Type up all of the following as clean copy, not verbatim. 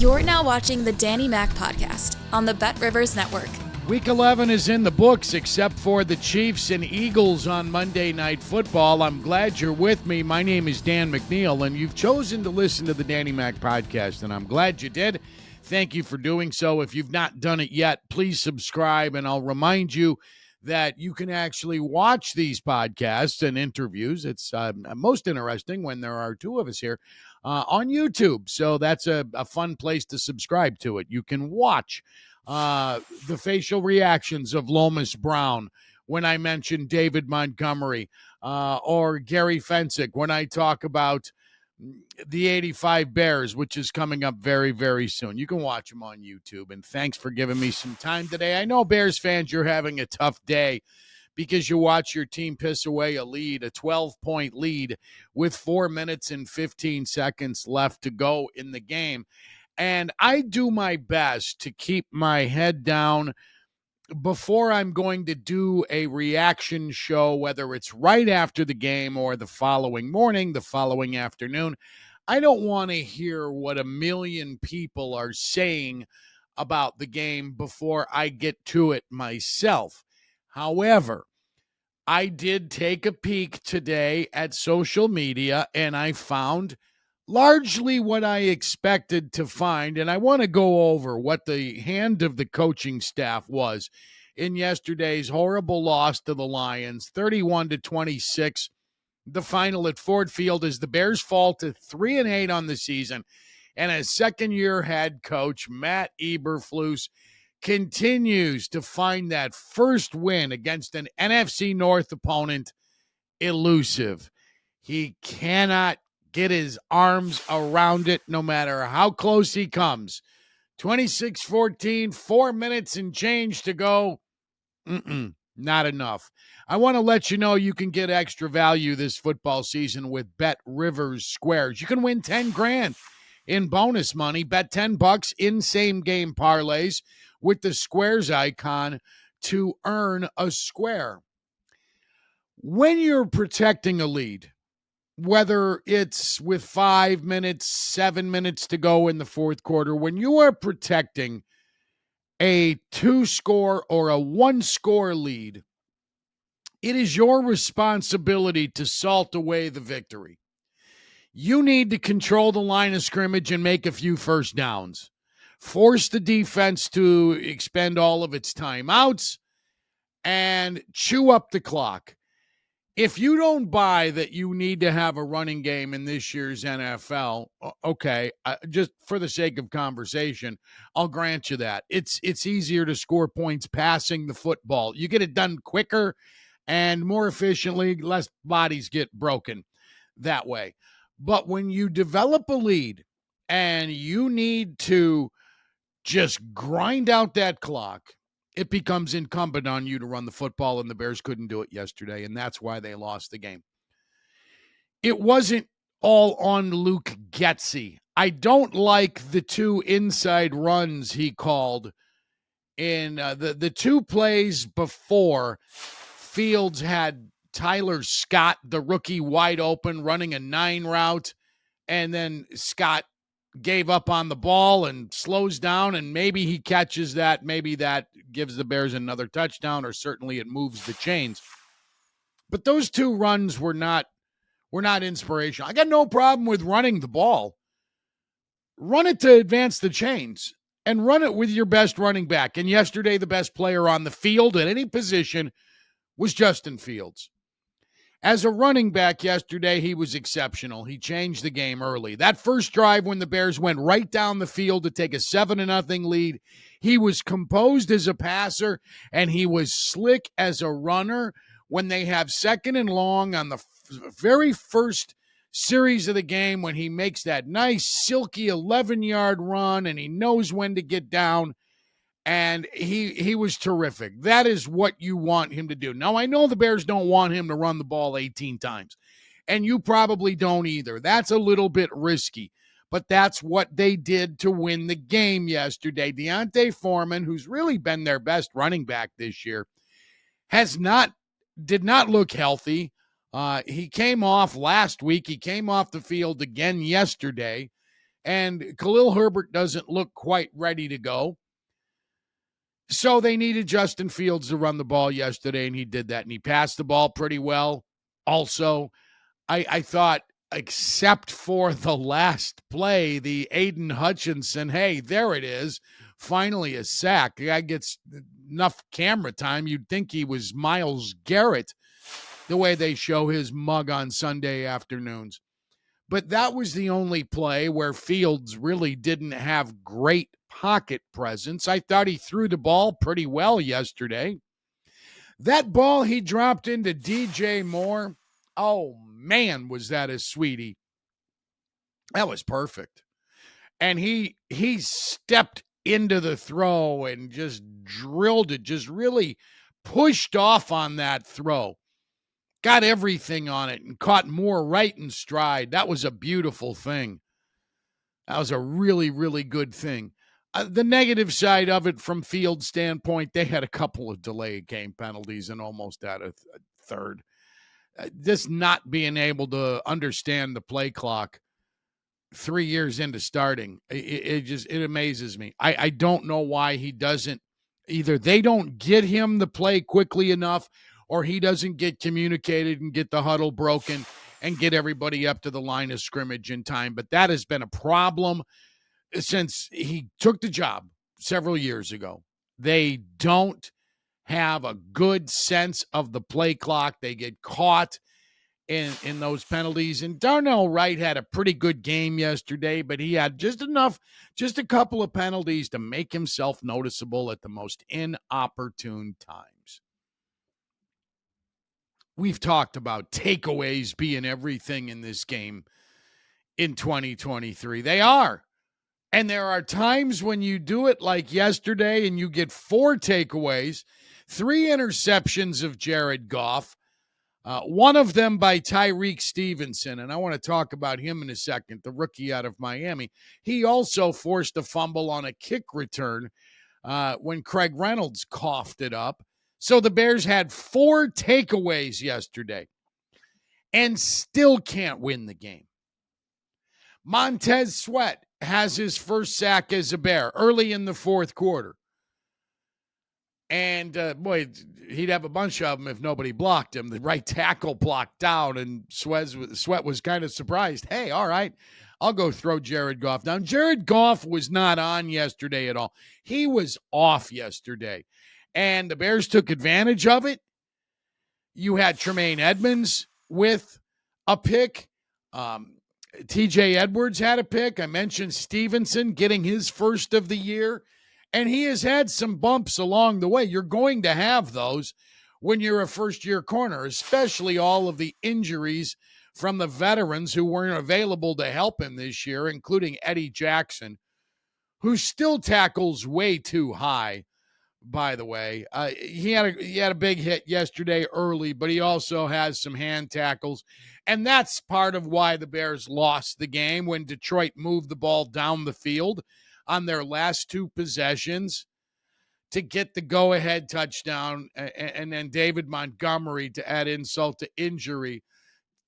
You're now watching the Danny Mac Podcast on the Bet Rivers Network. Week 11 is in the books, except for the Chiefs and Eagles on Monday Night Football. I'm glad you're with me. My name is Dan McNeil, and you've chosen to listen to the Danny Mac Podcast, and I'm glad you did. Thank you for doing so. If you've not done it yet, please subscribe, and I'll remind you that you can actually watch these podcasts and interviews. It's most interesting when there are two of us here on YouTube, so that's a fun place to subscribe to it. You can watch the facial reactions of Lomas Brown when I mention David Montgomery or Gary Fensick when I talk about the 85 Bears, which is coming up very, very soon. You can watch them on YouTube, and thanks for giving me some time today. I know, Bears fans, you're having a tough day because you watch your team piss away a lead, a 12-point lead with 4 minutes and 15 seconds left to go in the game. And I do my best to keep my head down before I'm going to do a reaction show, whether it's right after the game or the following morning, the following afternoon. I don't want to hear what a million people are saying about the game before I get to it myself. However, I did take a peek today at social media, and I found largely what I expected to find, and I want to go over what the hand of the coaching staff was in yesterday's horrible loss to the Lions, 31-26. The final at Ford Field as the Bears fall to 3-8 on the season, and as second-year head coach Matt Eberflus continues to find that first win against an NFC North opponent elusive. He cannot get his arms around it no matter how close he comes. 26-14, 4 minutes and change to go. Not enough. I want to let you know you can get extra value this football season with Bet Rivers Squares. You can win $10,000 in bonus money. Bet $10 in same-game parlays with the Squares icon to earn a square. When you're protecting a lead, whether it's with 5 minutes, 7 minutes to go in the fourth quarter, when you are protecting a 2-score or a 1-score lead, it is your responsibility to salt away the victory. You need to control the line of scrimmage and make a few first downs. Force the defense to expend all of its timeouts and chew up the clock. If you don't buy that you need to have a running game in this year's NFL, okay, just for the sake of conversation, I'll grant you that. It's easier to score points passing the football. You get it done quicker and more efficiently, less bodies get broken that way. But when you develop a lead and you need to just grind out that clock, it becomes incumbent on you to run the football, and the Bears couldn't do it yesterday, and that's why they lost the game. It wasn't all on Luke Getsy. I don't like the two inside runs he called in the two plays before. Fields had Tyler Scott, the rookie, wide open, running a 9 route, and then Scott gave up on the ball and slows down, and maybe he catches that. Maybe that gives the Bears another touchdown, or certainly it moves the chains. But those two runs were not inspirational. I got no problem with running the ball. Run it to advance the chains, and run it with your best running back. And yesterday, the best player on the field at any position was Justin Fields. As a running back yesterday, he was exceptional. He changed the game early. That first drive when the Bears went right down the field to take a 7-0 lead, he was composed as a passer, and he was slick as a runner. When they have second and long on the very first series of the game, when he makes that nice, silky 11-yard run, and he knows when to get down, and he was terrific. That is what you want him to do. Now, I know the Bears don't want him to run the ball 18 times, and you probably don't either. That's a little bit risky, but that's what they did to win the game yesterday. D'Onta Foreman, who's really been their best running back this year, did not look healthy. He came off last week. He came off the field again yesterday. And Khalil Herbert doesn't look quite ready to go. So they needed Justin Fields to run the ball yesterday, and he did that. And he passed the ball pretty well. Also, I thought, except for the last play, the Aiden Hutchinson, hey, there it is. Finally a sack. The guy gets enough camera time. You'd think he was Myles Garrett, the way they show his mug on Sunday afternoons. But that was the only play where Fields really didn't have great pocket presence. I thought he threw the ball pretty well yesterday. That ball he dropped into DJ Moore, oh man, was that a sweetie. That was perfect. And he stepped into the throw and just drilled it, just really pushed off on that throw. Got everything on it and caught Moore right in stride. That was a beautiful thing. That was a really, really good thing. The negative side of it from Fields' standpoint, they had a couple of delayed game penalties and almost had a third. Just not being able to understand the play clock 3 years into starting, it amazes me. I don't know why he doesn't. Either they don't get him the play quickly enough, or he doesn't get communicated and get the huddle broken and get everybody up to the line of scrimmage in time. But that has been a problem since he took the job several years ago. They don't have a good sense of the play clock. They get caught in those penalties. And Darnell Wright had a pretty good game yesterday, but he had just a couple of penalties to make himself noticeable at the most inopportune times. We've talked about takeaways being everything in this game in 2023. They are. And there are times when you do it like yesterday and you get 4 takeaways, 3 interceptions of Jared Goff, one of them by Tyreek Stevenson. And I want to talk about him in a second, the rookie out of Miami. He also forced a fumble on a kick return when Craig Reynolds coughed it up. So the Bears had 4 takeaways yesterday and still can't win the game. Montez Sweat has his first sack as a Bear early in the fourth quarter. And, boy, he'd have a bunch of them if nobody blocked him. The right tackle blocked down, and Sweat was kind of surprised. Hey, all right, I'll go throw Jared Goff down. Jared Goff was not on yesterday at all. He was off yesterday. And the Bears took advantage of it. You had Tremaine Edmonds with a pick. TJ Edwards had a pick. I mentioned Stevenson getting his first of the year. And he has had some bumps along the way. You're going to have those when you're a first-year corner, especially all of the injuries from the veterans who weren't available to help him this year, including Eddie Jackson, who still tackles way too high. By the way, he had a big hit yesterday early, but he also has some hand tackles. And that's part of why the Bears lost the game when Detroit moved the ball down the field on their last 2 possessions to get the go-ahead touchdown, and then David Montgomery to add insult to injury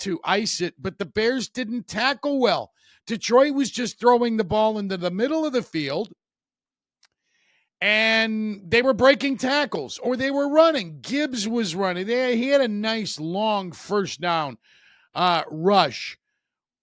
to ice it. But the Bears didn't tackle well. Detroit was just throwing the ball into the middle of the field, and they were breaking tackles, or they were running. Gibbs was running. He had a nice long first down rush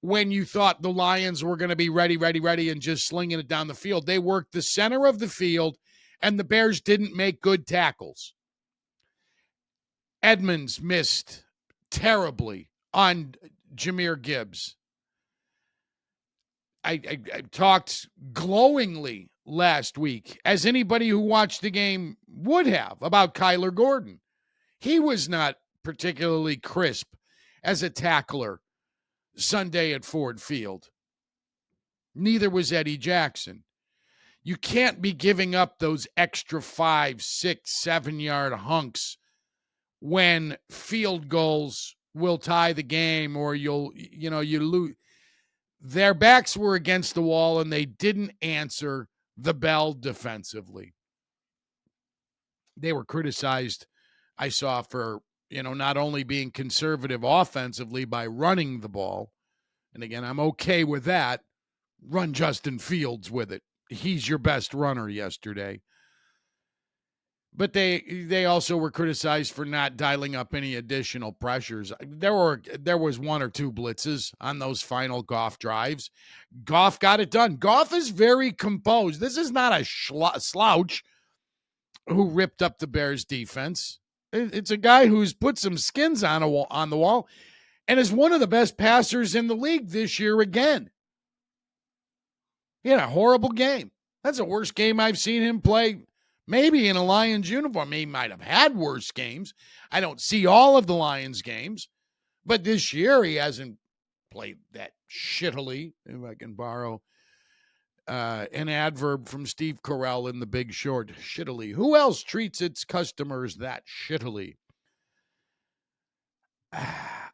when you thought the Lions were going to be ready, and just slinging it down the field. They worked the center of the field, and the Bears didn't make good tackles. Edmonds missed terribly on Jahmyr Gibbs. I talked glowingly last week, as anybody who watched the game would have, about Kyler Gordon. He was not particularly crisp as a tackler Sunday at Ford Field. Neither was Eddie Jackson. You can't be giving up those extra 5, 6, 7-yard hunks when field goals will tie the game, or you lose. Their backs were against the wall, and they didn't answer the bell defensively. They were criticized, I saw, for, not only being conservative offensively by running the ball. And again, I'm okay with that. run Justin Fields with it. He's your best runner yesterday. But they also were criticized for not dialing up any additional pressures. There was one or two blitzes on those final Goff drives. Goff got it done. Goff is very composed. This is not a slouch who ripped up the Bears defense. It's a guy who's put some skins on the wall and is one of the best passers in the league this year again. He had a horrible game. That's the worst game I've seen him play. Maybe in a Lions uniform. He might have had worse games. I don't see all of the Lions games. But this year, he hasn't played that shittily, if I can borrow an adverb from Steve Carell in The Big Short. Shittily. Who else treats its customers that shittily?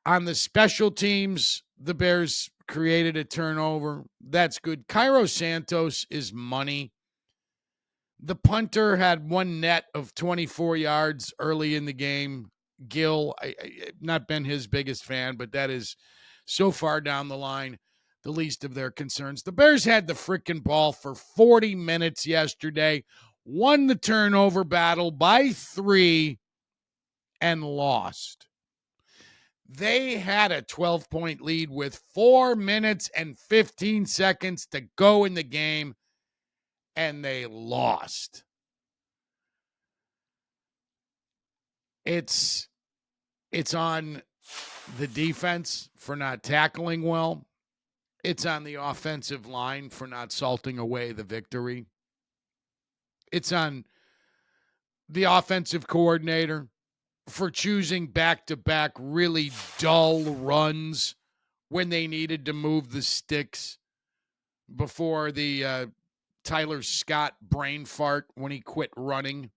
On the special teams, the Bears created a turnover. That's good. Cairo Santos is money. The punter had one net of 24 yards early in the game. Gill, I've not been his biggest fan, but that is so far down the line, the least of their concerns. The Bears had the frickin' ball for 40 minutes yesterday, won the turnover battle by 3, and lost. They had a 12-point lead with 4 minutes and 15 seconds to go in the game, and they lost. It's on the defense for not tackling well. It's on the offensive line for not salting away the victory. It's on the offensive coordinator for choosing back-to-back really dull runs when they needed to move the sticks before the Tyler Scott brain fart when he quit running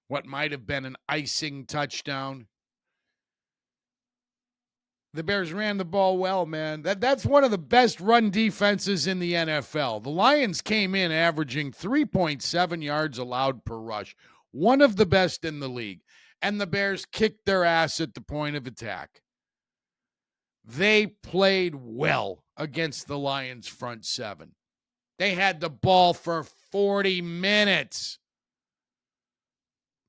what might have been an icing touchdown. The Bears ran the ball well, man. That's one of the best run defenses in the NFL. The Lions came in averaging 3.7 yards allowed per rush, one of the best in the league. And the Bears kicked their ass at the point of attack. They played well against the Lions' front seven. They had the ball for 40 minutes.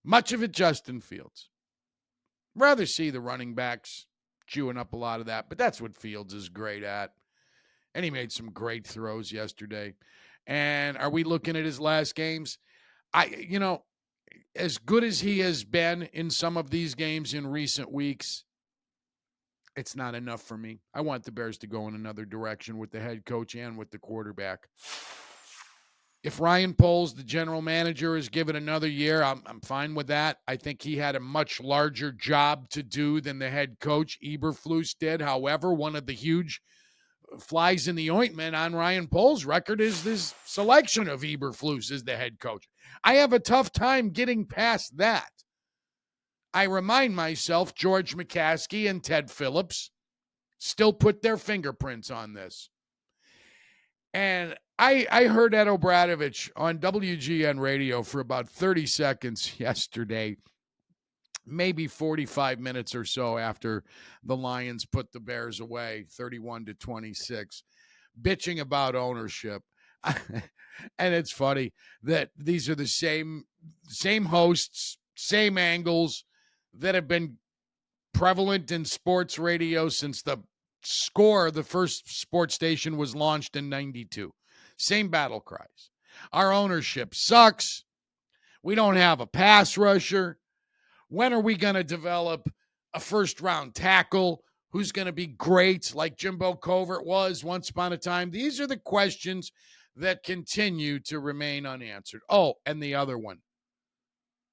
Much of it Justin Fields. Rather see the running backs chewing up a lot of that, but that's what Fields is great at. And he made some great throws yesterday. And are we looking at his last games? As good as he has been in some of these games in recent weeks, it's not enough for me. I want the Bears to go in another direction with the head coach and with the quarterback. If Ryan Poles, the general manager, is given another year, I'm fine with that. I think he had a much larger job to do than the head coach, Eberflus, did. However, one of the huge flies in the ointment on Ryan Poles' record is this selection of Eberflus as the head coach. I have a tough time getting past that. I remind myself George McCaskey and Ted Phillips still put their fingerprints on this. And I heard Ed O'Bradovich on WGN radio for about 30 seconds yesterday, maybe 45 minutes or so after the Lions put the Bears away 31-26, bitching about ownership. And it's funny that these are the same hosts, same angles that have been prevalent in sports radio since the Score, the first sports station, was launched in 92. Same battle cries. Our ownership sucks. We don't have a pass rusher. When are we going to develop a first-round tackle who's going to be great like Jimbo Covert was once upon a time? These are the questions that continue to remain unanswered. Oh, and the other one.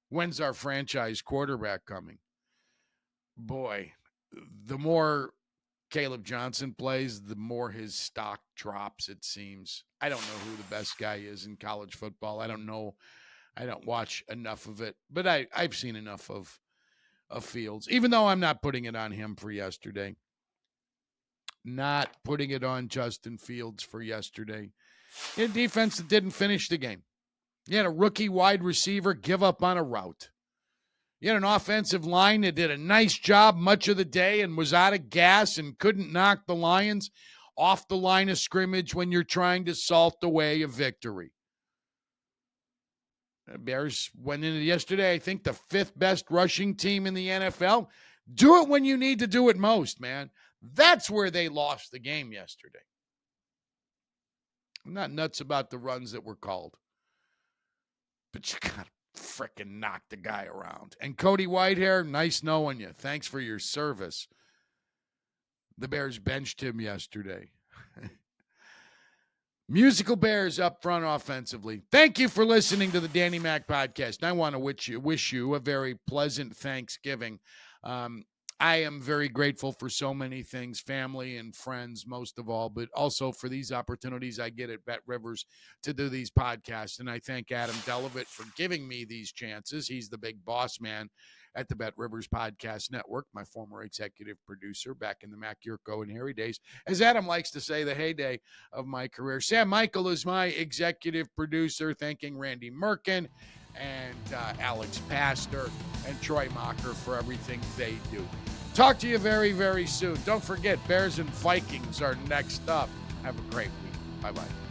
When's our franchise quarterback coming? Boy, the more Caleb Johnson plays, the more his stock drops, it seems. I don't know who the best guy is in college football. I don't know. I don't watch enough of it, but I've seen enough of Fields, even though I'm not putting it on him for yesterday. Not putting it on Justin Fields for yesterday. In defense that didn't finish the game. You had a rookie wide receiver give up on a route. You had an offensive line that did a nice job much of the day and was out of gas and couldn't knock the Lions off the line of scrimmage when you're trying to salt away a victory. The Bears went into yesterday, I think, the 5th best rushing team in the NFL. Do it when you need to do it most, man. That's where they lost the game yesterday. I'm not nuts about the runs that were called, but you got to frickin' knock the guy around. And Cody Whitehair, nice knowing you. Thanks for your service. The Bears benched him yesterday. Musical Bears up front offensively. Thank you for listening to the Danny Mac podcast. I want to wish you a very pleasant Thanksgiving. I am very grateful for so many things, family and friends most of all, but also for these opportunities I get at Bet Rivers to do these podcasts. And I thank Adam Delavit for giving me these chances. He's the big boss man at the Bet Rivers Podcast Network, my former executive producer back in the Mac Yurko and Harry days. As Adam likes to say, the heyday of my career. Sam Michael is my executive producer, thanking Randy Merkin and Alex Pastor and Troy Mocker for everything they do. Talk to you very, very soon. Don't forget, Bears and Vikings are next up. Have a great week. Bye-bye.